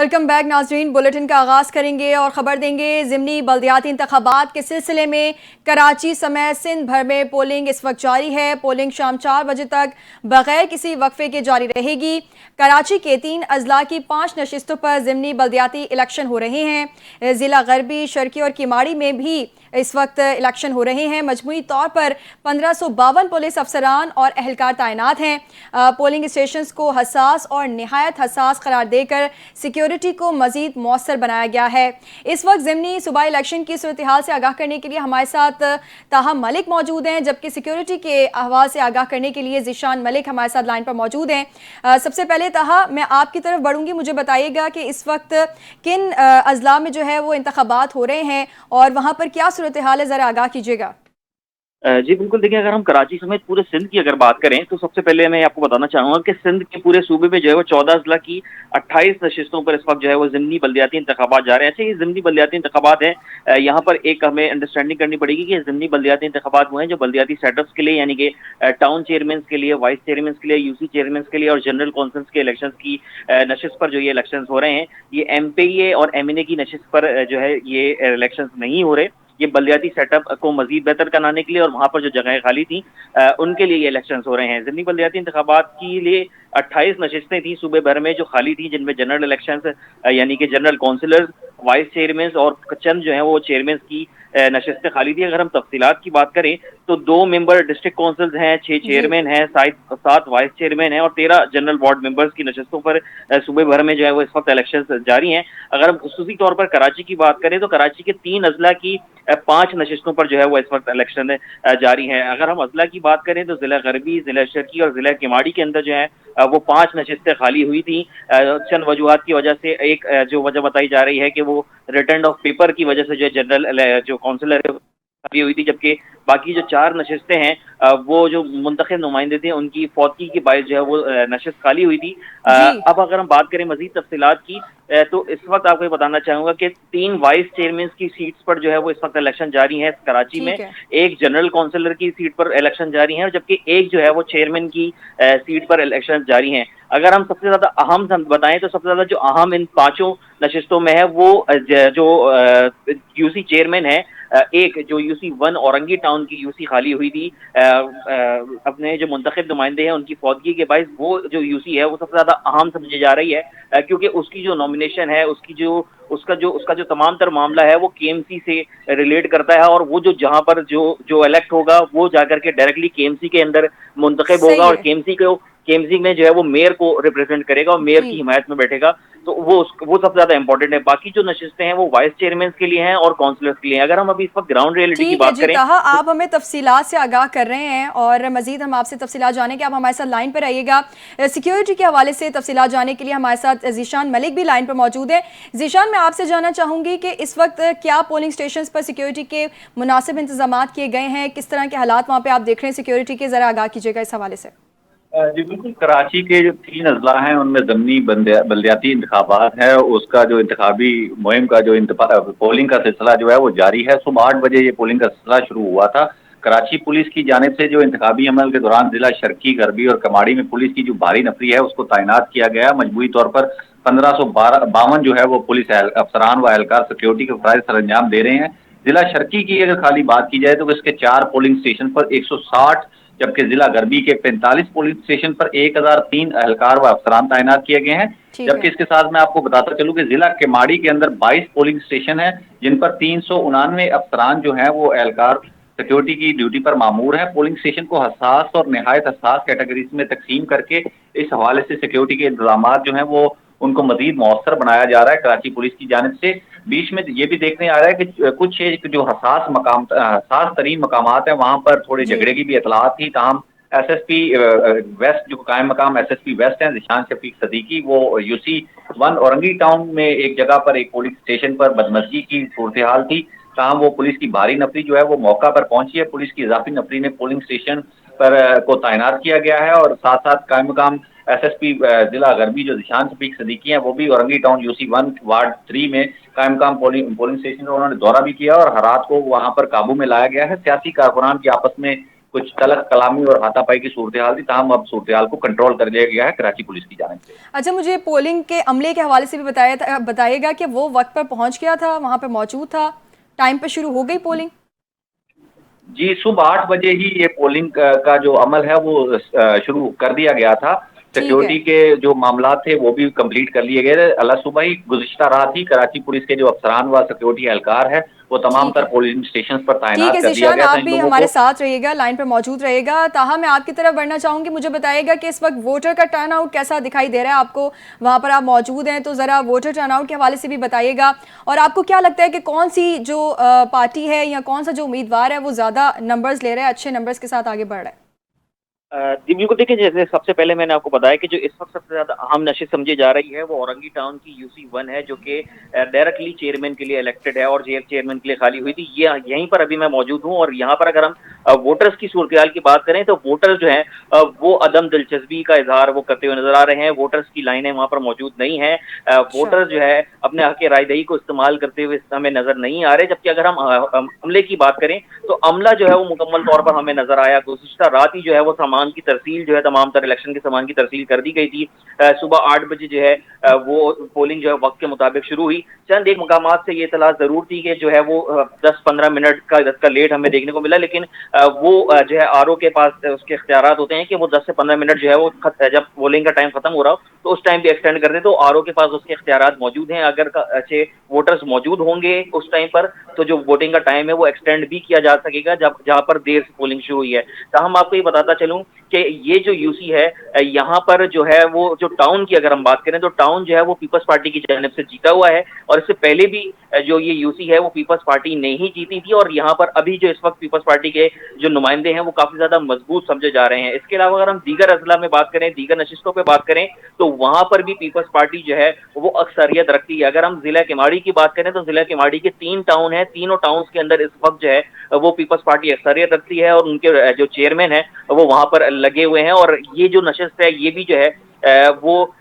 Welcome back नाजरीन। Bulletin का आगाज़ करेंगे और ख़बर देंगे ज़िमनी बल्दियाती इंतखाबात के सिलसिले में कराची समेत सिंध भर में पोलिंग इस वक्त जारी है। पोलिंग शाम 4 बजे तक बग़ैर किसी वक्फे के जारी रहेगी। कराची के 3 अजला की 5 नशिस्तों पर ज़िमनी बल्दियाती इलेक्शन हो रहे हैं। ज़िला गरबी, शर्की और किमाड़ी में भी इस वक्त इलेक्शन हो रहे हैं। मजमूई तौर पर 1552 पुलिस अफसरान और एहलकार तैनात हैं। पोलिंग स्टेशंस को हसास और नहायत हसास करार देकर सिक्योरिटी को मजीद मौसर बनाया गया है। इस वक्त ज़िमनी सूबाई इलेक्शन की सूरत हाल से आगाह करने के लिए हमारे साथ ताहा मलिक मौजूद हैं, जबकि सिक्योरिटी के अहवाल से आगाह करने के लिए ज़ीशान मलिक हमारे साथ लाइन पर मौजूद हैं। सबसे पहले ताहा, मैं आपकी तरफ बढ़ूंगी, मुझे बताइएगा कि इस वक्त किन अजला में जो है वो इंतखाबात हो रहे हैं और वहाँ पर क्या सूरत हाल है, ज़रा आगाह कीजिएगा। जी बिल्कुल, देखिए अगर हम कराची समेत पूरे सिंध की अगर बात करें तो सबसे पहले मैं आपको बताना चाहूँगा कि सिंध के पूरे सूबे में जो है वो 14 अजला की 28 नशिस्तों पर इस वक्त जो है वो ज़िमनी बल्दियाती इंतखाबात जा रहे हैं। अच्छा, ये ज़िमनी बल्दियाती इंतखाबात हैं, यहाँ पर एक हमें अंडरस्टैंडिंग करनी पड़ेगी कि ज़िमनी बल्दियाती इंतखाबात वो हैं जो बल्दियाती सेटअप्स के लिए, यानी कि टाउन चेयरमैन के लिए, वाइस चेयरमैन के लिए, यूसी चेयरमैन के लिए और जनरल कौंसिल्स के इलेक्शन की नशिस्त पर जो ये इलेक्शन हो रहे हैं, ये MPA और MNA की नशिस्त पर जो है ये इलेक्शन नहीं हो रहे। ये बल्दियाती सेटअप को मजीद बेहतर बनाने के लिए और वहाँ पर जो जगहें खाली थी उनके लिए ये इलेक्शंस हो रहे हैं। ज़िमनी बल्दियाती इंतखाबात के लिए 28 नशिस्तें थी सूबे भर में जो खाली थी, जिनमें जनरल इलेक्शंस यानी कि जनरल काउंसिलर्स, वाइस चेयरमैन और चंद जो है वो चेयरमैन की नशिस्तें खाली थी। अगर हम तफसीलात की बात करें तो 2 मेंबर डिस्ट्रिक्ट काउंसिल्स हैं, 6 चेयरमैन हैं, 7 वाइस चेयरमैन हैं और 13 जनरल वार्ड मेंबर्स की नशिस्तों पर सूबे भर में जो है वो इस वक्त इलेक्शन जारी हैं। अगर हम खसूसी तौर पर कराची की बात करें तो कराची के 3 अजला की 5 नशिस्तों पर जो है वो इस वक्त इलेक्शन जारी है। अगर हम अजला की बात करें तो जिला गरबी, जिला शर्की और जिला किमाड़ी के अंदर जो है वो 5 नशिस्तें खाली हुई थी चंद वजूहात की वजह से। एक जो वजह बताई जा रही है कि वो रिटर्न ऑफ पेपर की वजह से जो जनरल जो काउंसिलर है खाली हुई थी, जबकि बाकी जो 4 नशिस्तें हैं वो जो मुंतखब नुमाइंदे थे उनकी फौतगी के बायस जो है वो नशिस्त खाली हुई थी। जी अब अगर हम बात करें मजीद तफसीलात की तो इस वक्त आपको बताना चाहूँगा कि 3 वाइस चेयरमैन की सीट्स पर जो है वो इस वक्त इलेक्शन जारी है कराची में। ठीक है। एक जनरल काउंसिलर की सीट पर इलेक्शन जारी है और जबकि एक जो है वो चेयरमैन की सीट पर इलेक्शन जारी हैं। अगर हम सबसे ज़्यादा अहम बताएं तो सबसे ज़्यादा जो अहम इन 5 नशिस्तों में है वो जो यूसी चेयरमैन है, एक जो UC1 औरंगी टाउन की यूसी खाली हुई थी अपने जो मुंतखब नुमाइंदे हैं उनकी फौतगी के बायस वो जो यूसी है वो सबसे ज़्यादा अहम समझी जा रही है क्योंकि उसकी जो नॉमिनेशन है, उसका जो तमाम तर मामला है वो KMC से रिलेट करता है और वो जो जहाँ पर जो इलेक्ट होगा वो जाकर के डायरेक्टली KMC के अंदर मुंतखब होगा सही और है। KMC में जो है वो मेयर को रिप्रेजेंट करेगा और मेयर की जी हिमायत में बैठेगा। तो वो सबसे ज्यादा इंपॉर्टेंट है। बाकी जो नशिस्तें हैं वो वाइस चेयरमैन के लिए हैं और काउंसलर्स के लिए हैं। अगर हम अभी इस वक्त ग्राउंड रियलिटी की ठीक है बात जी करें ताहा, तो आप हमें तफसीलात से आगाह कर रहे हैं और मजीद हम आपसे तफसीलात जाने के आप हमारे साथ लाइन पर रहिएगा। सिक्योरिटी के हवाले से तफसीलात जाने के लिए हमारे साथ ज़ीशान मलिक भी लाइन पर मौजूद है। ज़ीशान, मैं आपसे जानना चाहूँगी कि इस वक्त क्या पोलिंग स्टेशन पर सिक्योरिटी के मुनासिब इंतजाम किए गए हैं, किस तरह के हालात वहाँ पर आप देख रहे हैं सिक्योरिटी के, ज़रा आगाह कीजिएगा इस हवाले से। जी बिल्कुल, कराची के जो 3 अजला हैं उनमें ज़मनी बल्दियाती इंतखाबात है, उसका जो इंतखाबी मुहिम का जो पोलिंग का सिलसिला जो है वो जारी है। सुबह 8 बजे ये पोलिंग का सिलसिला शुरू हुआ था। कराची पुलिस की जानिब से जो इंतखाबी अमल के दौरान जिला शर्की, गरबी और कमाड़ी में पुलिस की जो भारी नफरी है उसको तैनात किया गया। मजबूरी तौर पर 1552 जो है वो पुलिस अफसरान व एहलकार सिक्योरिटी के फराइज सर अंजाम दे रहे हैं। जिला शर्की की अगर खाली बात की जाए तो इसके 4 पोलिंग स्टेशन पर 160, जबकि जिला गरबी के 45 पुलिस स्टेशन पर 1003 एहलकार व अफसरान तैनात किए गए हैं। ठीक जबकि है। इसके साथ मैं आपको बताता चलूं कि जिला केमाड़ी के अंदर 22 पोलिंग स्टेशन है जिन पर 399 अफसरान जो हैं वो एहलकार सिक्योरिटी की ड्यूटी पर मामूर है। पोलिंग स्टेशन को हसास और नहायत हसास कैटेगरीज में तकसीम करके इस हवाले से सिक्योरिटी के इंतजाम जो हैं वो उनको मजीद मौसर बनाया जा रहा है कराची पुलिस की जानिब से। बीच में ये भी देखने आ रहा है कि कुछ एक जो हसास तरीन मकामात हैं वहां पर थोड़े जी झगड़े की भी इतलात थी। ताहम SSP वेस्ट जो कायम मकाम SSP वेस्ट हैं ज़ीशान शफीक सदीकी, वो UC1 औरंगी टाउन में एक जगह पर एक पुलिस स्टेशन पर बदमजगी की सूरत हाल थी। ताहम वो पुलिस की भारी नफरी जो है वो मौका पर पहुंची है। पुलिस की इजाफी नफरी ने पोलिंग स्टेशन पर को तैनात किया गया है और साथ साथ कायम मकाम SSP जिला गरबी जो ज़ीशान शफीक सदीकी हैं वो भी औरंगी टाउन UC1 वार्ड 3 में कायम मकाम पोलिंग स्टेशन का उन्होंने दौरा भी किया और हालात को वहां पर काबू में लाया गया है। सियासी कारकुनान की आपस में कुछ तलख कलामी और हाथापाई की सूरत हाल थी, ताहम अब सूरत हाल को कंट्रोल कर लिया गया है कराची पुलिस की जानिब से। अच्छा, मुझे पोलिंग के अमले के हवाले से भी बताइएगा कि वो वक्त पर पहुंच गया था, वहाँ पे मौजूद था, टाइम पर शुरू हो गई पोलिंग? जी, सुबह 8 बजे ही ये पोलिंग का जो अमल है वो शुरू कर दिया गया था। ठीक है। सिक्योरिटी के जो मामला थे वो भी कंप्लीट कर लिए गए थे। अल सुबह ही गुज़िश्ता रात ही कराची पुलिस के जो अफसरान व सिक्योरिटी एहलकार है वो तमाम ठीक तर है। पोलिंग स्टेशन पर ठीक है तैनात कर दिया ज़ीशान, गया था आप इन भी लोगों हमारे को। साथ रहिएगा, लाइन पर मौजूद रहिएगा। ताहा मैं आपकी तरफ बढ़ना चाहूँगी, मुझे बताइएगा कि इस वक्त वोटर का टर्न आउट कैसा दिखाई दे रहा है आपको? वहाँ पर आप मौजूद हैं तो ज़रा वोटर टर्न आउट के हवाले से भी बताइएगा। और आपको क्या लगता है कि कौन सी जो पार्टी है या कौन सा जो उम्मीदवार है वो ज़्यादा नंबर्स ले रहा है, अच्छे नंबर्स के साथ आगे बढ़ रहा है? जी बिल्कुल, देखिए जैसे सबसे पहले मैंने आपको बताया कि जो इस वक्त सबसे ज्यादा अहम नशिस्त समझी जा रही है वो औरंगी टाउन की UC 1 है, जो कि डायरेक्टली चेयरमैन के लिए इलेक्टेड है और चेयरमैन के लिए खाली हुई थी। ये यहीं पर अभी मैं मौजूद हूँ और यहाँ पर अगर हम वोटर्स की सूरत की बात करें तो वोटर्स जो हैं वो अदम दिलचस्पी का इजहार वो करते हुए नजर आ रहे हैं। वोटर्स की लाइनें वहाँ पर मौजूद नहीं है। अच्छा। वोटर्स जो है अपने हक रायदही को इस्तेमाल करते हुए हमें नजर नहीं आ रहे। जबकि अगर हम अमले की बात करें तो अमला जो है वो मुकम्मल तौर पर हमें नजर आया। गुज़िश्ता रात ही जो है वो सामान की तरसील जो है तमाम तर इलेक्शन के सामान की तरसील कर दी गई थी। सुबह 8 बजे जो है वो पोलिंग जो है वक्त के मुताबिक शुरू हुई। चंद एक मकामात से ये इतला जरूर थी कि जो है वो 10-15 मिनट का लेट हमें देखने को मिला, लेकिन वो जो है RO के पास उसके इख्तियारात होते हैं कि वो 10 से 15 मिनट जो है वो जब पोलिंग का टाइम खत्म हो रहा हो तो उस टाइम भी एक्सटेंड कर दे। तो RO के पास उसके इख्तियारात मौजूद हैं। अगर अच्छे वोटर्स मौजूद होंगे उस टाइम पर तो जो वोटिंग का टाइम है वो एक्सटेंड भी किया जा सकेगा जब जहां पर देर से पोलिंग शुरू हुई है। तो हम आपको ये बताता चलूं कि ये जो UC है यहाँ पर जो है वो जो टाउन की अगर हम बात करें तो टाउन जो है वो पीपल्स पार्टी की जानिब से जीता हुआ है और इससे पहले भी जो ये UC है वो पीपल्स पार्टी ने ही जीती थी। और यहाँ पर अभी जो इस वक्त पीपल्स पार्टी के जो नुमाइंदे हैं वो काफी ज्यादा मजबूत समझे जा रहे हैं। इसके अलावा अगर हम दीगर अजला में बात करें, दीगर नशिस्तों पर बात करें तो वहां पर भी पीपल्स पार्टी जो है वो अक्सरियत रखती है। अगर हम जिला केमाड़ी की बात करें तो जिला केमाड़ी के 3 टाउन है, तीनों टाउन के अंदर इस वक्त जो है वो पीपल्स पार्टी अक्सरियत रखती है और उनके जो चेयरमैन है वो वहां पर लगे हुए हैं। और ये जो नशिस्त है ये भी जो है वो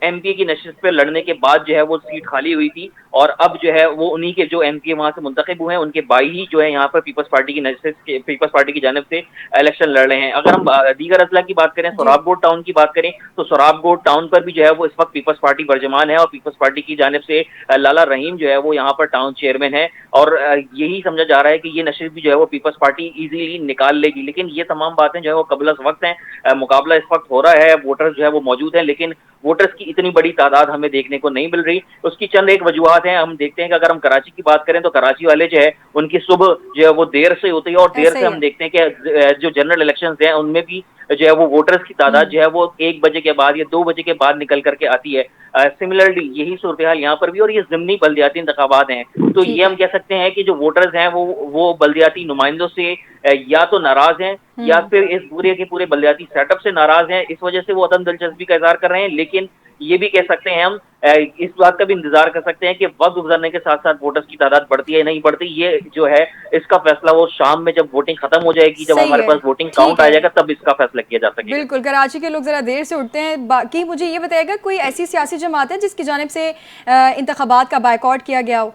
MP की नशिस्त पे लड़ने के बाद जो है वो सीट खाली हुई थी और अब जो है वो उन्हीं के जो MP वहां से मुंतखब हुए हैं उनके भाई ही जो है यहाँ पर पीपल्स पार्टी की नशिस्त पीपल्स पार्टी की जानिब से इलेक्शन लड़ रहे हैं। अगर हम दीगर अजला की बात करें, जी। सोराबकोट टाउन की बात करें तो सोराबकोट टाउन पर भी जो है वो इस वक्त पीपल्स पार्टी बरजमान है और पीपल्स पार्टी की जानिब से लाला रहीम जो है वो यहाँ पर टाउन चेयरमैन है और यही समझा जा रहा है कि ये नशिस्त भी जो है वो पीपल्स पार्टी इजीली निकाल लेगी। लेकिन ये तमाम बातें जो है वो कबल वक्त हैं। मुकाबला इस वक्त हो रहा है, वोटर्स जो है वो मौजूद है, लेकिन वोटर्स की इतनी बड़ी तादाद हमें देखने को नहीं मिल रही। उसकी चंद एक वजूहत हैं। हम देखते हैं कि अगर हम कराची की बात करें तो कराची वाले जो है उनकी सुबह जो है वो देर से होती है और देर ऐसा से ही हम है। देखते हैं कि जो जनरल इलेक्शंस हैं उनमें भी जो है वो वोटर्स की तादाद जो है वो 1 बजे के बाद या 2 बजे के बाद निकल करके आती है। सिमिलरली यही सूरत हाल यहाँ पर भी और ये ज़िमनी बल्दियाती इंतखाबात हैं। तो ये ठीक हम है। कह सकते हैं कि जो वोटर्स हैं वो बल्दियाती नुमाइंदों से या तो नाराज हैं या फिर इस पूरे के पूरे बल्दियाती सेटअप से नाराज हैं। इस वजह से वो अदम दिलचस्पी का इजहार कर रहे हैं। लेकिन ये भी कह सकते हैं हम इस बात का भी इंतजार कर सकते हैं कि वक्त गुजरने के साथ साथ वोटर्स की तादाद बढ़ती है नहीं बढ़ती, ये जो है इसका फैसला वो शाम में जब वोटिंग खत्म हो जाएगी, जब सही हमारे है। पास वोटिंग ठीक काउंट आ है। जाएगा तब इसका फैसला किया जा सकेगा। बिल्कुल, कराची के लोग ज़रा देर से उठते हैं। बाकी मुझे ये बताइएगा, कोई ऐसी सियासी जमात है जिसकी जानिब से इंतखाबात का बायकॉट किया गया हो?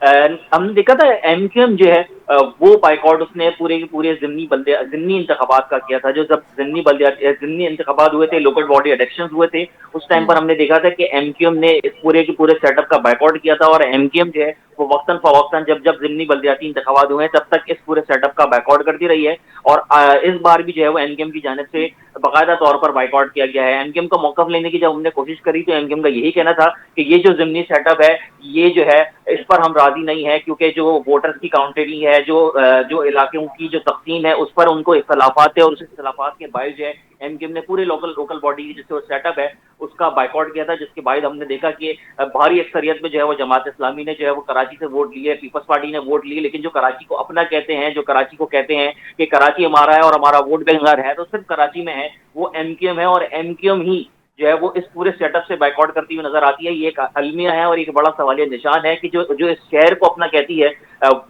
हमने देखा था MQM जो है वो बाइकआउट उसने पूरे के पूरे ज़िमनी इंतखाबात का किया था। जो जब ज़िमनी इंतखाबात हुए थे, लोकल बॉडी इलेक्शंस हुए थे, उस टाइम पर हमने देखा था कि MQM ने इस पूरे के पूरे सेटअप का बाइकआउट किया था और MQM जो है वो वक्तन फवक्तन जब जब ज़िमनी बल्दियाती इंतखाबात हुए हैं तब तक इस पूरे सेटअप का बाइकआउट करती रही है। और इस बार भी जो है वो MQM की जानिब से बाकायदा तौर पर बाइकआउट किया गया है। MQM का मौकफ लेने की जब हमने कोशिश करी तो MQM का यही कहना था कि ये जो ज़िमनी सेटअप है ये जो है इस पर हम राजी नहीं है, क्योंकि जो वोटर्स की काउंटिंग है, जो इलाकों की जो तकसीम है उस पर उनको इख्तलाफात है और उस इख्तलाफात के बायस जो है MQM ने पूरे लोकल बॉडी की जो सेटअप है उसका बाइकआउट किया था, जिसके बाद हमने देखा कि भारी अक्सरियत में जो है वो जमात इस्लामी ने जो है वो कराची से वोट लिए, पीपल्स पार्टी ने वोट लिए। लेकिन जो कराची को अपना कहते हैं, जो कराची को कहते हैं कि कराची हमारा है और हमारा वोट बैंक है, तो सिर्फ कराची में है वो MQM है और MQM ही जो है वो इस पूरे सेटअप से बाइकआउट करती हुई नजर आती है। ये एक अलमिया है और एक बड़ा सवालिया निशान है कि जो इस शहर को अपना कहती है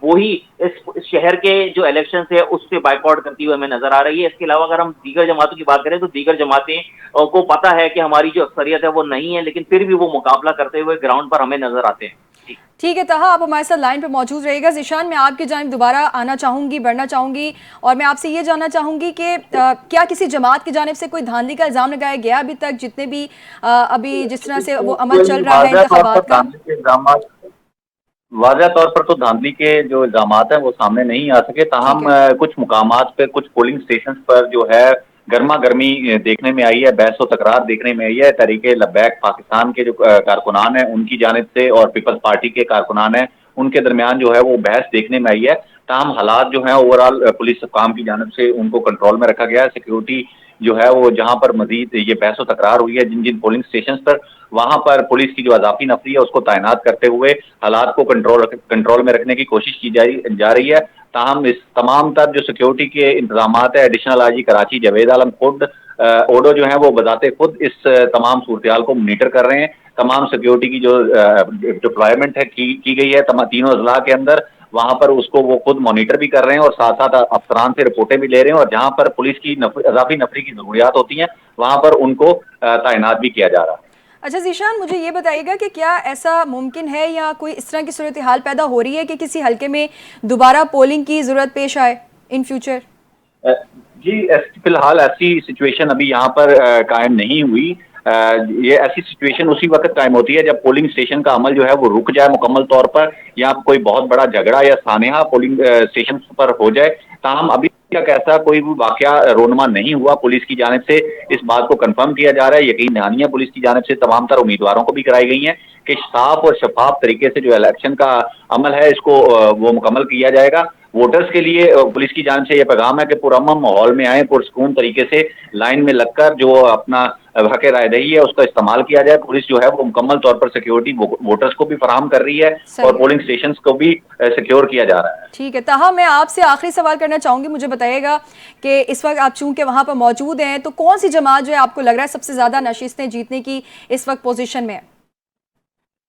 वही इस शहर के जो इलेक्शन है उससे बाइकआउट करती हुई हमें नजर आ रही है। इसके अलावा अगर हम दीगर जमातों की बात करें तो दीगर जमातें को पता है कि हमारी जो अक्सरियत है वो नहीं है, लेकिन फिर भी वो मुकाबला करते हुए ग्राउंड पर हमें नजर आते हैं। जी ٹھیک ہے طاہا، آپ ہمارے ساتھ لائن پہ موجود رہے گا. ذیشان، میں آپ کی جانب دوبارہ آنا چاہوں گی، بڑھنا چاہوں گی، اور میں آپ سے یہ جاننا چاہوں گی کہ کیا کسی جماعت کی جانب سے کوئی دھاندلی کا الزام لگایا گیا ابھی تک، جتنے بھی ابھی جس طرح سے وہ عمل چل رہا ہے واضح طور پر انتخابات کا؟ دھاندلی کے الزامات، واضح طور پر تو دھاندلی کے جو الزامات ہیں وہ سامنے نہیں آ سکے، ٹھیک تاہم ہے. کچھ مقامات پہ، کچھ پولنگ اسٹیشنز پر جو ہے گرما گرمی دیکھنے میں آئی ہے، بحث و تکرار دیکھنے میں آئی ہے. تحریک لبیک پاکستان کے جو کارکنان ہیں ان کی جانب سے اور پیپلز پارٹی کے کارکنان ہیں ان کے درمیان جو ہے وہ بحث دیکھنے میں آئی ہے. تاہم حالات جو ہیں اوور آل پولیس حکام کی جانب سے ان کو کنٹرول میں رکھا گیا ہے. سیکیورٹی جو ہے وہ جہاں پر مزید یہ بحث و تکرار ہوئی ہے جن پولنگ اسٹیشنز پر، وہاں پر پولیس کی جو اضافی نفری ہے اس کو تعینات کرتے ہوئے حالات کو کنٹرول میں رکھنے کی کوشش کی جا رہی ہے. تاہم اس تمام تر جو سیکیورٹی کے انتظامات ہیں، ایڈیشنل آئی جی کراچی جاوید عالم خود اوڈو جو ہیں وہ بذات خود اس تمام صورتحال کو مانیٹر کر رہے ہیں. تمام سیکیورٹی کی جو ڈپلائمنٹ ہے کی گئی ہے تینوں اضلاع کے اندر، وہاں پر اس کو وہ خود مانیٹر بھی کر رہے ہیں اور ساتھ ساتھ افسران سے رپورٹیں بھی لے رہے ہیں، اور جہاں پر پولیس کی اضافی نفری کی ضروریات ہوتی ہیں وہاں پر ان کو تعینات بھی کیا جا رہا ہے. اچھا ذیشان، مجھے یہ بتائیے گا کہ کیا ایسا ممکن ہے یا کوئی اس طرح کی صورتحال پیدا ہو رہی ہے کہ کسی حلقے میں دوبارہ پولنگ کی ضرورت پیش آئے ان فیوچر؟ جی فی الحال ایسی سچویشن ابھی یہاں پر قائم نہیں ہوئی. یہ ایسی سچویشن اسی وقت قائم ہوتی ہے جب پولنگ اسٹیشن کا عمل جو ہے وہ رک جائے مکمل طور پر، یا کوئی بہت بڑا جھگڑا یا سانحہ پولنگ اسٹیشن پر ہو جائے. تاہم ابھی تک ایسا کوئی بھی واقعہ رونما نہیں ہوا. پولیس کی جانب سے اس بات کو کنفرم کیا جا رہا ہے، یقین دہانیاں پولیس کی جانب سے تمام تر امیدواروں کو بھی کرائی گئی ہیں کہ صاف اور شفاف طریقے سے جو الیکشن کا عمل ہے اس کو وہ مکمل کیا جائے گا. ووٹرز کے لیے پولیس کی جانب سے یہ پیغام ہے کہ پرامن ماحول میں آئیں، پرسکون طریقے سے لائن میں لگ کر جو اپنا حق رائے دہی ہے اس کا استعمال کیا جائے. پولیس جو ہے وہ مکمل طور پر سیکیورٹی ووٹرز کو بھی فراہم کر رہی ہے اور صحیح ہے. پولنگ اسٹیشنز کو بھی سیکیور کیا جا رہا ہے. ٹھیک ہے طاہا، میں آپ سے آخری سوال کرنا چاہوں گی. مجھے بتائیے گا کہ اس وقت آپ چونکہ وہاں پر موجود ہیں تو کون سی جماعت جو ہے آپ کو لگ رہا ہے سب سے زیادہ نشستیں جیتنے کی اس وقت پوزیشن میں ہے؟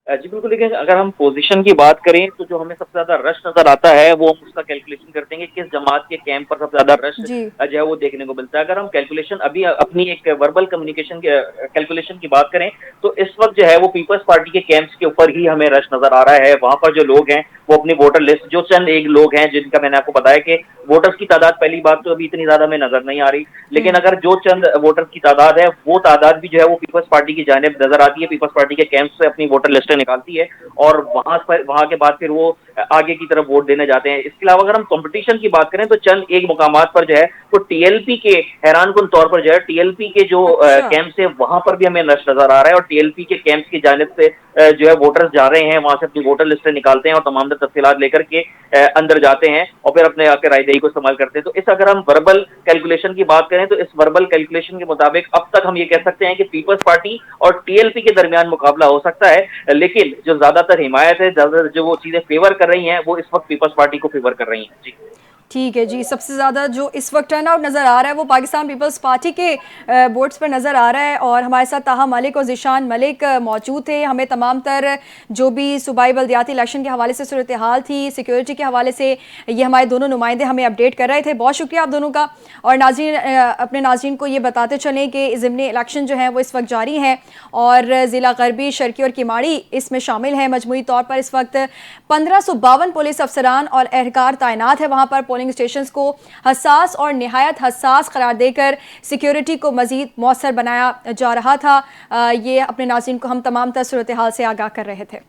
جی بالکل. دیکھیں اگر ہم پوزیشن کی بات کریں تو جو ہمیں سب سے زیادہ رش نظر آتا ہے وہ ہم اس کا کیلکولیشن کرتے ہیں کہ کس جماعت کے کیمپ پر سب سے زیادہ رش جی جو ہے وہ دیکھنے کو ملتا ہے. اگر ہم کیلکولیشن ابھی اپنی ایک وربل کمیونیکیشن کیلکولیشن کی بات کریں تو اس وقت جو ہے وہ پیپلز پارٹی کے کیمپس کے اوپر ہی ہمیں رش نظر آ رہا ہے. وہاں پر جو لوگ ہیں وہ اپنی ووٹر لسٹ، جو چند ایک لوگ ہیں جن کا میں نے آپ کو بتایا کہ ووٹرز کی تعداد پہلی بات تو ابھی اتنی زیادہ ہمیں نظر نہیں آ رہی، لیکن اگر جو چند ووٹرز کی تعداد ہے وہ تعداد بھی جو ہے وہ پیپلز پارٹی کی جانب نظر آتی ہے. پیپلز پارٹی کے کیمپ سے اپنی ووٹر لسٹیں نکالتی ہے اور وہاں کے بعد پھر وہ آگے کی طرف ووٹ دینے جاتے ہیں. اس کے علاوہ اگر ہم کمپٹیشن کی بات کریں تو چند ایک مقامات پر جو ہے وہ ٹی ایل پی کے حیران کن طور پر جو ہے ٹی ایل پی کے جو اچھا کیمپس ہیں وہاں پر بھی ہمیں رش نظر آ رہا ہے، اور ٹی ایل پی کے کیمپس کی جانب سے جو ہے ووٹرز جا رہے ہیں وہاں سے اپنی ووٹر لسٹیں نکالتے ہیں اور تمام تر تفصیلات لے کر کے اندر جاتے ہیں اور پھر اپنے آ کے رائے دہی کو استعمال کرتے ہیں. تو اس اگر ہم وربل کیلکولیشن کی بات کریں تو اس وربل کیلکولیشن کے مطابق اب تک ہم یہ کہہ سکتے ہیں کہ پیپلز پارٹی اور ٹی ایل پی کے درمیان مقابلہ ہو سکتا ہے، لیکن جو زیادہ تر حمایت ہے، زیادہ جو وہ چیزیں فیور کر رہی ہیں وہ اس وقت پیپلز پارٹی کو فیور کر رہی ہیں. جی ٹھیک ہے جی. سب سے زیادہ جو اس وقت ٹرن آؤٹ نظر آ رہا ہے وہ پاکستان پیپلز پارٹی کے ووٹس پر نظر آ رہا ہے، اور ہمارے ساتھ طاہا ملک اور ذیشان ملک موجود تھے. ہمیں تمام تر جو بھی صوبائی بلدیاتی الیکشن کے حوالے سے صورتحال تھی، سیکیورٹی کے حوالے سے، یہ ہمارے دونوں نمائندے ہمیں اپڈیٹ کر رہے تھے. بہت شکریہ آپ دونوں کا. اور ناظرین، اپنے ناظرین کو یہ بتاتے چلیں کہ ضمنی الیکشن جو ہیں وہ اس وقت جاری ہیں اور ضلع غربی، شرقی اور کیماڑی اس میں شامل ہیں. مجموعی طور پر اس وقت 1552 پولیس افسران اور اہلکار تعینات ہے وہاں پر. پولنگ اسٹیشنز کو حساس اور نہایت حساس قرار دے کر سیکیورٹی کو مزید مؤثر بنایا جا رہا تھا. یہ اپنے ناظرین کو ہم تمام تر صورتحال سے آگاہ کر رہے تھے.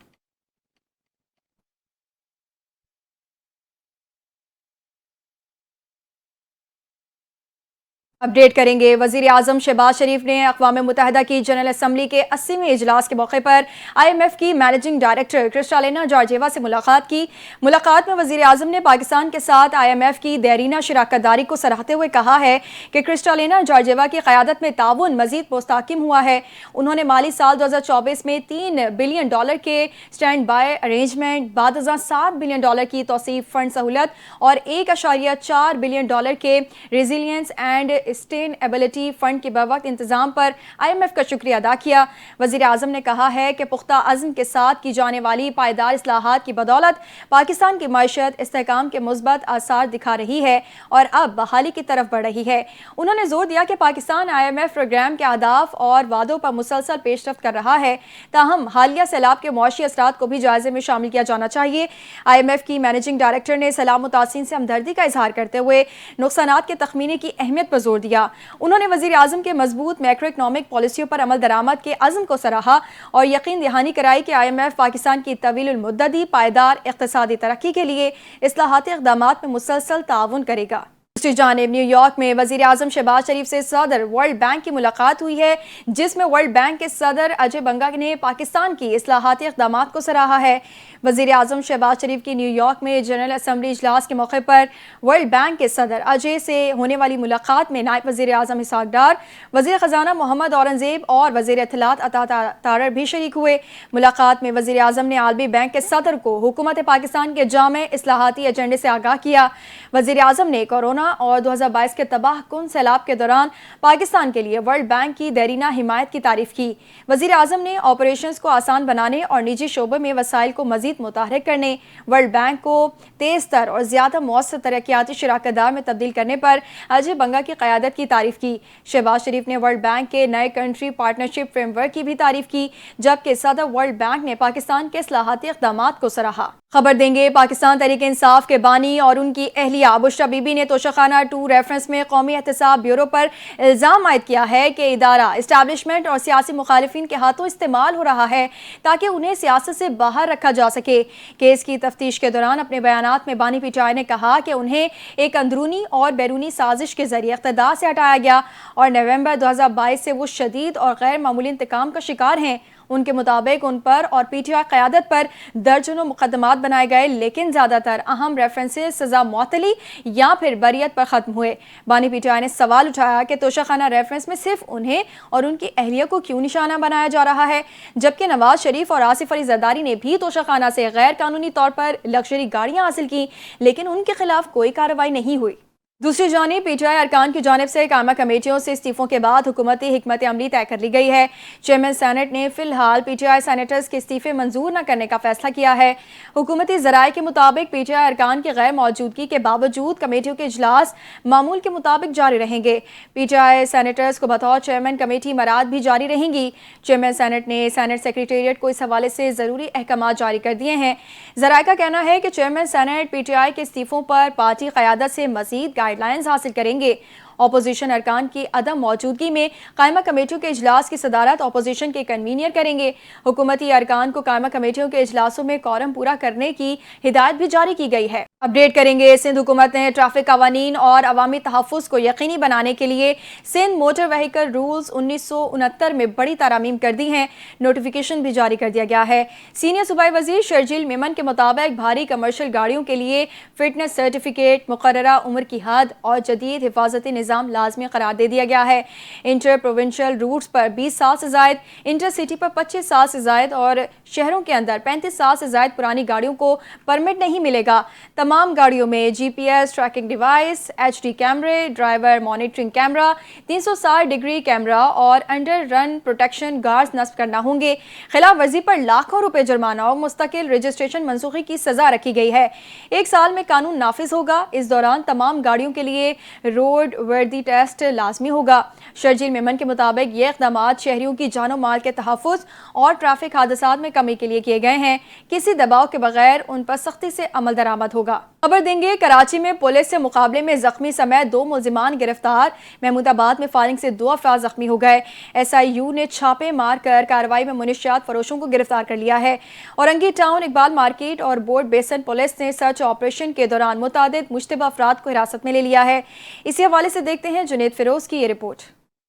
اپڈیٹ کریں گے. وزیر اعظم شہباز شریف نے اقوام متحدہ کی جنرل اسمبلی کے 80ویں اجلاس کے موقع پر آئی ایم ایف کی مینیجنگ ڈائریکٹر کرسٹالینا جارجیوا سے ملاقات کی. ملاقات میں وزیر اعظم نے پاکستان کے ساتھ آئی ایم ایف کی دیرینہ شراکت داری کو سراہتے ہوئے کہا ہے کہ کرسٹالینا جارجیوا کی قیادت میں تعاون مزید مستحکم ہوا ہے. انہوں نے مالی سال 2024 میں $3 بلین کے اسٹینڈ بائی ارینجمنٹ، بعد ازاں $7 بلین کی توسیع فنڈ سہولت اور $1.4 بلین کے ریزیلینس اینڈ سسٹینیبلٹی فنڈ کے بوقت انتظام پر IMF کا شکریہ ادا کیا۔ وزیر اعظم نے کہا ہے کہ پختہ عزم کے ساتھ کی جانے والی پائیدار اصلاحات کی بدولت پاکستان کی معیشت استحکام کے مثبت آثار دکھا رہی ہے اور اب بحالی کی طرف بڑھ رہی ہے۔ انہوں نے زور دیا کہ پاکستان IMF پروگرام کے اہداف اور وعدوں پر مسلسل پیش رفت کر رہا ہے، تاہم حالیہ سیلاب کے معاشی اثرات کو بھی جائزے میں شامل کیا جانا چاہیے۔ IMF کی مینیجنگ ڈائریکٹر نے سیلاب متاثرین سے ہمدردی کا اظہار کرتے ہوئے نقصانات کے تخمینے کی اہمیت پر زور دیا۔ انہوں نے وزیر اعظم کے مضبوط میکرو اکنامک پالیسیوں پر عمل درآمد کے عزم کو سراہا اور یقین دہانی کرائی کہ IMF پاکستان کی طویل المدتی پائیدار اقتصادی ترقی کے لیے اصلاحاتی اقدامات میں مسلسل تعاون کرے گا۔ دوسری جانب نیو یارک میں وزیر اعظم شہباز شریف سے صدر ورلڈ بینک کی ملاقات ہوئی ہے، جس میں ورلڈ بینک کے صدر اجے بنگا نے پاکستان کی اصلاحاتی اقدامات کو سراہا ہے۔ وزیر اعظم شہباز شریف کی نیو یارک میں جنرل اسمبلی اجلاس کے موقع پر ورلڈ بینک کے صدر اجے سے ہونے والی ملاقات میں نائب وزیر اعظم اسحاق ڈار، وزیر خزانہ محمد اورنگزیب اور وزیر اطلاعات عطا تارڑ بھی شریک ہوئے۔ ملاقات میں وزیر اعظم نے عالمی بینک کے صدر کو حکومت پاکستان کے جامع اصلاحاتی ایجنڈے سے آگاہ کیا۔ وزیر اعظم نے کورونا اور 2022 کے تباہ کن سیلاب کے دوران پاکستان کے لیے ورلڈ بینک کی دیرینہ حمایت کی تعریف کی۔ وزیر اعظم نے آپریشنز کو آسان بنانے اور نجی شعبے میں وسائل کو مزید متحرک کرنے، ورلڈ بینک کو تیز تر اور زیادہ مؤثر ترقیاتی شراکت دار میں تبدیل کرنے پر اجے بنگا کی قیادت کی تعریف کی۔ شہباز شریف نے ورلڈ بینک کے نئے کنٹری پارٹنرشپ فریم ورک کی بھی تعریف کی، جبکہ صدر ورلڈ بینک نے پاکستان کے اصلاحاتی اقدامات کو سراہا۔ خبر دیں گے پاکستان تحریک انصاف کے بانی اور ان کی اہلیہ بشریٰ بی بی نے توشخانہ 2 ریفرنس میں قومی احتساب بیورو پر الزام عائد کیا ہے کہ ادارہ اسٹیبلشمنٹ اور سیاسی مخالفین کے ہاتھوں استعمال ہو رہا ہے تاکہ انہیں سیاست سے باہر رکھا جا سکے۔ کیس کی تفتیش کے دوران اپنے بیانات میں بانی PTI نے کہا کہ انہیں ایک اندرونی اور بیرونی سازش کے ذریعے اقتدار سے ہٹایا گیا اور نومبر 2022 سے وہ شدید اور غیر معمولی انتقام کا شکار ہیں۔ ان کے مطابق ان پر اور PTI قیادت پر درجنوں مقدمات بنائے گئے، لیکن زیادہ تر اہم ریفرنسز سزا معطلی یا پھر بریت پر ختم ہوئے۔ بانی PTI نے سوال اٹھایا کہ توشخانہ ریفرنس میں صرف انہیں اور ان کی اہلیہ کو کیوں نشانہ بنایا جا رہا ہے، جبکہ نواز شریف اور آصف علی زرداری نے بھی توشخانہ سے غیر قانونی طور پر لگژری گاڑیاں حاصل کی، لیکن ان کے خلاف کوئی کارروائی نہیں ہوئی۔ دوسری جانب PTI ارکان کی جانب سے قائمہ کمیٹیوں سے استعفوں کے بعد حکومتی حکمت عملی طے کر لی گئی ہے۔ چیئرمین سینٹ نے فی الحال PTI سینیٹرز کے استعفے منظور نہ کرنے کا فیصلہ کیا ہے۔ حکومتی ذرائع کے مطابق PTI ارکان کی غیر موجودگی کے باوجود کمیٹیوں کے اجلاس معمول کے مطابق جاری رہیں گے۔ PTI سینیٹرز کو بطور چیئرمین کمیٹی مراد بھی جاری رہیں گی۔ چیئرمین سینٹ نے سینٹ سیکریٹریٹ کو اس حوالے سے ضروری احکامات جاری کر دیے ہیں۔ ذرائع کا کہنا ہے کہ چیئرمین سینٹ PTI کے استعفوں پر پارٹی قیادت سے مزید گائیڈ لائنز حاصل کریں گے۔ اپوزیشن ارکان کی عدم موجودگی میں قائمہ کمیٹیوں کے اجلاس کی صدارت اپوزیشن کے کنوینئر کریں گے۔ حکومتی ارکان کو قائمہ کمیٹیوں کے اجلاسوں میں کورم پورا کرنے کی ہدایت بھی جاری کی گئی ہے۔ اپڈیٹ کریں گے، سندھ حکومت نے ٹریفک قوانین اور عوامی تحفظ کو یقینی بنانے کے لیے سندھ موٹر وہیکل رولز 1969 میں بڑی ترامیم کر دی ہیں۔ نوٹیفیکیشن بھی جاری کر دیا گیا ہے۔ سینئر صوبائی وزیر شرجیل میمن کے مطابق بھاری کمرشل گاڑیوں کے لیے فٹنس سرٹیفکیٹ، مقررہ عمر کی حد اور جدید حفاظتی نظام لازمی قرار دے دیا گیا ہے۔ انٹر پروونشل روٹس پر 20 سال سے زائد، انٹر سٹی پر 25 سال سے زائد اور شہروں کے اندر 35 سال سے زائد پرانی گاڑیوں کو پرمٹ نہیں ملے گا۔ تمام گاڑیوں میں GPS ٹریکنگ ڈیوائس، HD کیمرے، driver monitoring camera, 360 degree camera اور انڈر رن پروٹیکشن گارڈز نصب کرنا ہوں گے۔ خلاف ورزی پر لاکھوں روپے جرمانہ اور مستقل رجسٹریشن منسوخی کی سزا رکھی گئی ہے۔ 1 سال میں قانون نافذ ہوگا۔ اس دوران تمام گاڑیوں کے لیے روڈ وردی ٹیسٹ لازمی ہوگا۔ شرجیل میمن کے مطابق یہ اقدامات شہریوں کی جان و مال کے تحفظ اور ٹریفک حادثات میں کمی کے لیے کیے گئے ہیں۔ کسی دباؤ کے بغیر ان پر سختی سے عمل درآمد ہوگا۔ خبر دیں گے، کراچی میں پولیس سے مقابلے میں زخمی سمیت 2 ملزمان گرفتار۔ محمود آباد میں فائرنگ سے 2 افراد زخمی ہو گئے۔ SIU نے چھاپے مار کر کارروائی میں منشیات فروشوں کو گرفتار کر لیا ہے۔ اورنگی ٹاؤن، اقبال مارکیٹ اور بورڈ بیسن پولیس نے سرچ آپریشن کے دوران متعدد مشتبہ افراد کو حراست میں لے لیا ہے۔ اسی حوالے سے دیکھتے ہیں جنید فیروز کی یہ رپورٹ۔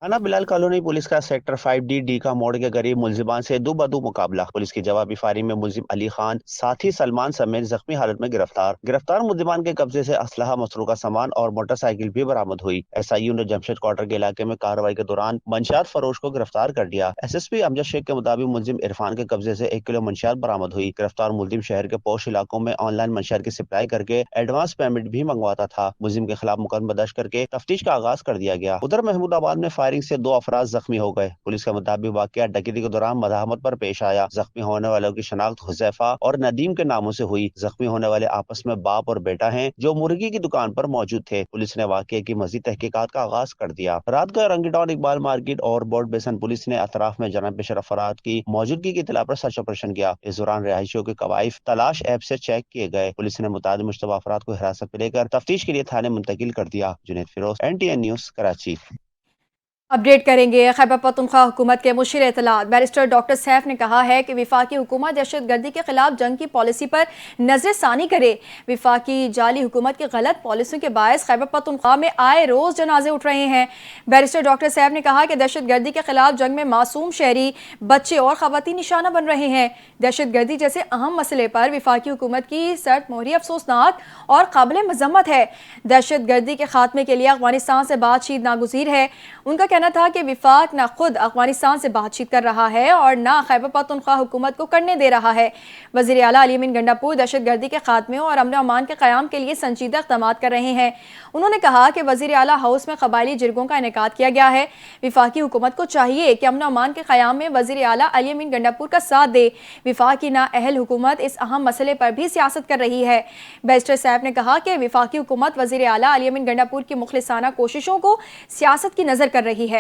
थाना बिलाल कॉलोनी पुलिस का सेक्टर 5D का मोड़ के करीब मुलजिमान से दो बदू मुकाबला। पुलिस की जवाबी फायरिंग में मुलजिम अली खान साथी सलमान समेत जख्मी हालत में गिरफ्तार मुलजिमान के कब्जे से असलहा, मसरूका सामान और मोटरसाइकिल भी बरामद हुई। SIU ने जमशेद क्वार्टर के इलाके में कार्रवाई के दौरान मंशियात फरोश को गिरफ्तार कर लिया। SSP अमजद शेख के मुताबिक मुलजिम इरफान के कब्जे से 1 किलो मंशियात बरामद हुई। गिरफ्तार मुलजिम शहर के पोश इलाकों में ऑनलाइन मंशियात की सप्लाई करके एडवांस पेमेंट भी मंगवाता था। मुलजिम के खिलाफ मुकदमा दर्ज करके तफ्तीश का आगाज कर दिया गया। उधर महमूदाबाद में फायरिंग से 2 अफराद जख्मी हो गए। पुलिस के मुताबिक वाकया डकैती के दौरान मज़ाहमत पर पेश आया। जख्मी होने वालों की शनाख्त हुज़ैफा और नदीम के नामों से हुई। जख्मी होने वाले आपस में बाप और बेटा हैं जो मुर्गी की दुकान पर मौजूद थे। पुलिस ने वाकये की मज़ीद तहकीकात का आगाज कर दिया। रात को रंगी टाउन इकबाल मार्केट और बोर्ड बेसन पुलिस ने अतराफ में जनाब पेशर अफराद की मौजूदगी की इत्तला पर सर्च ऑपरेशन किया। इस दौरान रिहायशियों के कवाइफ तलाश ऐप से चेक किए गए। पुलिस ने मुताबिक मुश्तबा अफराद को हिरासत में लेकर तफ्तीश के लिए थाने मुंतकिल कर दिया। Junaid Feroz, NTN news, Karachi. Update करेंगे। खैबर पख्तूनख्वा हुकूमत के मुशीर इत्तलात बैरिस्टर डॉक्टर सैफ ने कहा है कि विफाकी हुकूमत दहशत गर्दी के खिलाफ जंग की पॉलिसी पर नजरसानी करे। विफाकी जाली हुकूमत की गलत पॉलिसियों के बायस खैबर पख्तूनख्वा में आए रोज जनाजे उठ रहे हैं। बैरिस्टर डॉक्टर सैफ ने कहा कि दहशत गर्दी के खिलाफ जंग में मासूम शहरी, बच्चे और खवातीन निशाना बन रहे हैं। दहशत गर्दी जैसे अहम मसले पर विफाकी हुकूमत की सर्द मोहरी अफसोसनाक और काबिल मजम्मत है। दहशत गर्दी के खात्मे के लिए अफगानिस्तान से बातचीत नागुज़ीर है। उनका कहना था कि विफाक न खुद अफगानिस्तान से बातचीत कर रहा है और न खैबर पख्तूनख्वा हुकूमत को करने दे रहा है। वज़ीर आला अली अमीन गंडापुर दहशत गर्दी के खात्मे और अमन अमान के क़याम के लिए संजीदा इक़दामात कर रहे हैं। उन्होंने कहा कि वज़ीर आला हाउस में क़बायली जिरगों का इनेकाद किया गया है। विफाकी हुकूमत को चाहिए कि अमन अमान के क़याम में वज़ीर आला अली अमीन गंडापुर का साथ दे। विफाकी नाअहल हुकूमत इस अहम मसले पर भी सियासत कर रही है। बैरिस्टर सैफ ने कहा कि विफाकी हुकूमत वज़ीर आला अली अमीन गंडापुर की मुखलिसाना कोशिशों को सियासत की नज़र कर रही है।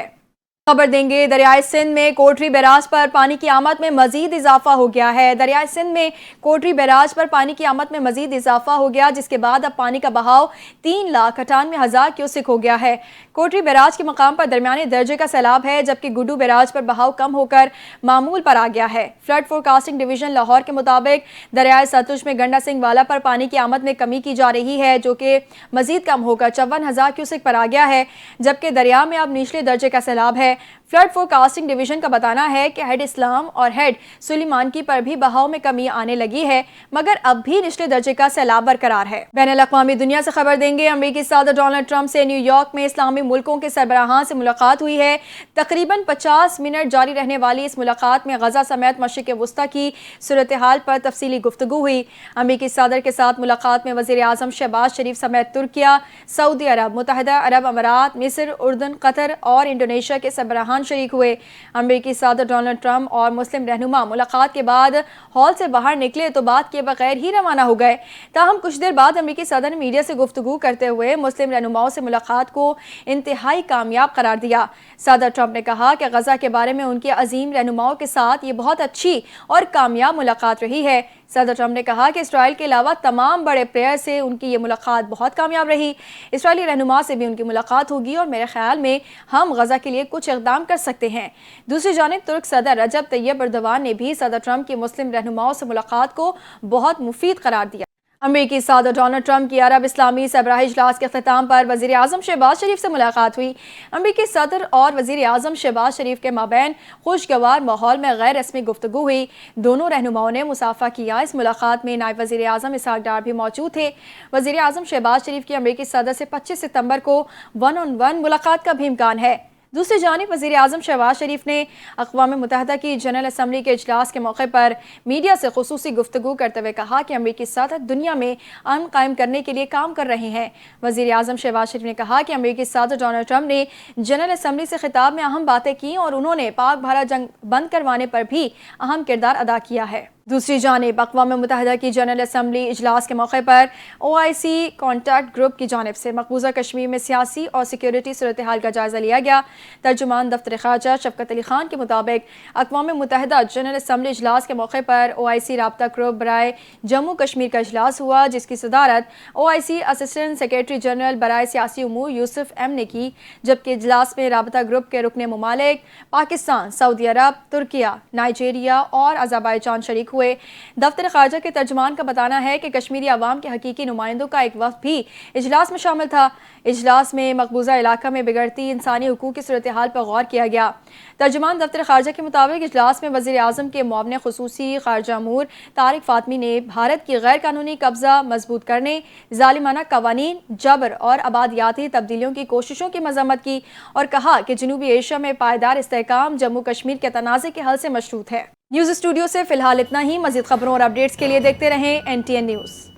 खबर देंगे, दरियाए सिंध में कोटरी बैराज पर पानी की आमद में मजीद इजाफा हो गया है। दरियाए सिंध में कोटरी बैराज पर पानी की आमद में मजीद इजाफा हो गया, जिसके बाद अब पानी का बहाव 3,98,000 क्यूसिक हो गया है। कोटरी बैराज के मकाम पर दरमियाने दर्जे का सैलाब है, जबकि गुड्डू बैराज पर बहाव कम होकर मामूल पर आ गया है। फ्लड फोरकास्टिंग डिवीजन लाहौर के मुताबिक दरियाए सतलुज में गंडा सिंह वाला पर पानी की आमद में कमी की जा रही है, जो कि मजीद कम होकर 54,000 क्यूसिक पर आ गया है, जबकि दरिया में अब निचले दर्जे का सैलाब है। फ्लड फोरकास्टिंग डिवीजन का बताना है कि हेड इस्लाम और हेड सुलेमानकी पर भी बहाव में कमी आने लगी है, मगर अब भी निचले दर्जे का सैलाब बरकरार है। बैनुल अक़वामी दुनिया से खबर देंगे। अमेरिकी सदर डोनाल्ड ट्रंप से न्यूयॉर्क में इस्लामी मुल्कों के सरबराहान से मुलाकात हुई है। तकरीबन 50 मिनट जारी रहने वाली इस मुलाकात में गजा समेत मशरिक़ वुस्ता की सूरत हाल पर तफसीली गुफ्तगू हुई। अमेरिकी सदर के साथ मुलाकात में वज़ीर आज़म शहबाज शरीफ समेत तुर्किया, सऊदी अरब, मुत्तहिदा अरब अमारात, मिस्र, उर्दन, कतर और इंडोनेशिया के सरबराहान शरीक हुए। अमेरिकी सदर डोनाल्ड ट्रंप और मुस्लिम रहनुमा मुलाकात के बाद हॉल से बाहर निकले तो बात किए बगैर ही रवाना हो गए। ताहम कुछ देर बाद अमेरिकी सदर ने मीडिया से गुफ्तगू करते हुए मुस्लिम रहनुमाओं से मुलाकात को इंतहाई कामयाब करार दिया। सदर ट्रंप ने कहा कि गजा के बारे में उनके अजीम रहनुमाओं के साथ ये बहुत अच्छी और कामयाब मुलाकात रही है। सदर ट्रंप ने कहा कि इसराइल के अलावा तमाम बड़े प्लेयर से उनकी ये मुलाकात बहुत कामयाब रही। इसराइली रहनुमा से भी उनकी मुलाकात होगी और मेरे ख्याल में हम गजा के लिए कुछ इक़दाम कर सकते हैं। दूसरी जानिब तुर्क सदर रजब तैयब एर्दोगान ने भी सदर ट्रंप की मुस्लिम रहनुमाओं से मुलाकात को बहुत मुफीद करार दिया। अमेरिकी सदर डोनाल्ड ट्रंप की अरब इस्लामी सरबराही इजलास के अख्ताम पर वज़ीर आज़म शहबाज शरीफ से मुलाकात हुई। अमेरिकी सदर और वज़ीर आज़म शहबाज शरीफ के माबैन खुशगवार माहौल में गैर रस्मी गुफ्तगू हुई। दोनों रहनुमाओं ने मुसाफा किया। इस मुलाकात में नायब वज़ीर आज़म इसहाक डार भी मौजूद थे। वज़ीर आज़म शहबाज शरीफ की अमेरिकी सदर से 25 सितंबर को 1-on-1 मुलाकात का भी इम्कान है। दूसरी जानिब वज़ीर आज़म शहबाज शरीफ ने अक़वाम मुत्तहिदा की जनरल असम्बली के इजलास के मौके पर मीडिया से खुसूसी गुफ्तगू करते हुए कहा कि अमेरिकी सदर दुनिया में अमन कायम करने के लिए काम कर रहे हैं। वज़ीर आज़म शहबाज शरीफ ने कहा कि अमेरिकी सदर डोनाल्ड ट्रंप ने जनरल असम्बली से खिताब में अहम बातें की और उन्होंने पाक भारत जंग बंद करवाने पर भी अहम किरदार अदा किया है। दूसरी जानिब अक़वाम मुत्तहिदा की जनरल असम्बली इजलास के मौके पर OIC कॉन्टैक्ट ग्रुप की जानिब से मकबूजा कश्मीर में सियासी और सिक्योरिटी सूरत हाल का जायज़ा लिया गया। तर्जुमान दफ्तर ख़ारजा शफ़क़त अली ख़ान के मुताबिक अक़वाम मुत्तहिदा जनरल असम्बली इजलास के मौके पर OIC राब्ता ग्रुप बराए जम्मू कश्मीर का इजलास हुआ, जिसकी सदारत OIC असिस्टेंट सेक्रेटरी जनरल बराए सियासी उमूर यूसुफ M ने की, जबकि इजलास में राब्ता ग्रुप के रुकने मुमालिक पाकिस्तान, सऊदी अरब, तुर्किया, नाइजीरिया और अज़रबैजान शरीक ہوئے۔ دفتر خارجہ کے ترجمان کا بتانا ہے کہ کشمیری عوام کے حقیقی نمائندوں کا ایک وفد بھی اجلاس میں شامل تھا۔ اجلاس میں مقبوضہ علاقہ میں بگڑتی انسانی حقوق کی صورتحال پر غور کیا گیا۔ ترجمان دفتر خارجہ کے مطابق اجلاس میں وزیر اعظم کے معاون خصوصی خارجہ امور طارق فاطمی نے بھارت کی غیر قانونی قبضہ مضبوط کرنے، ظالمانہ قوانین، جبر اور آبادیاتی تبدیلیوں کی کوششوں کی مذمت کی اور کہا کہ جنوبی ایشیا میں پائیدار استحکام جموں کشمیر کے تنازع کے حل سے مشروط ہے۔ نیوز اسٹوڈیو سے فی الحال اتنا ہی۔ مزید خبروں اور اپڈیٹس کے لیے دیکھتے رہیں NTN نیوز۔